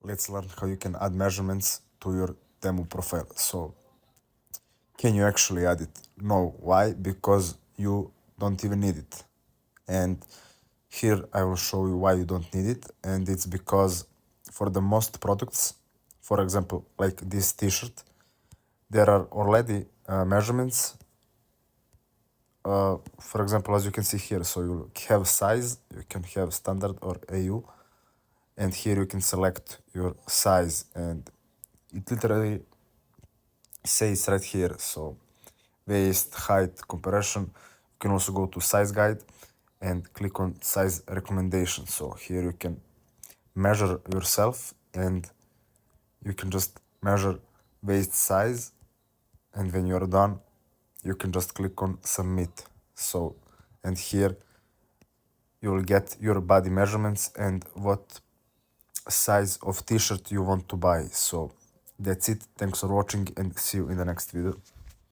let's learn how you can add measurements to your Temu profile. So can you actually add it? No. Why? Because you don't even need it. And here I will show you why you don't need it. And it's because for the most products, for example, like this t-shirt, there are already measurements. For example, as you can see here, so you have size, you can have standard or AU, and here you can select your size, and it literally says right here. So waist, height, comparison. You can also go to size guide and click on size recommendation. So here you can measure yourself and you can just measure waist size, and when you're done you can just click on submit. So, and here you will get your body measurements and what size of t-shirt you want to buy. So that's it. Thanks for watching and see you in the next video.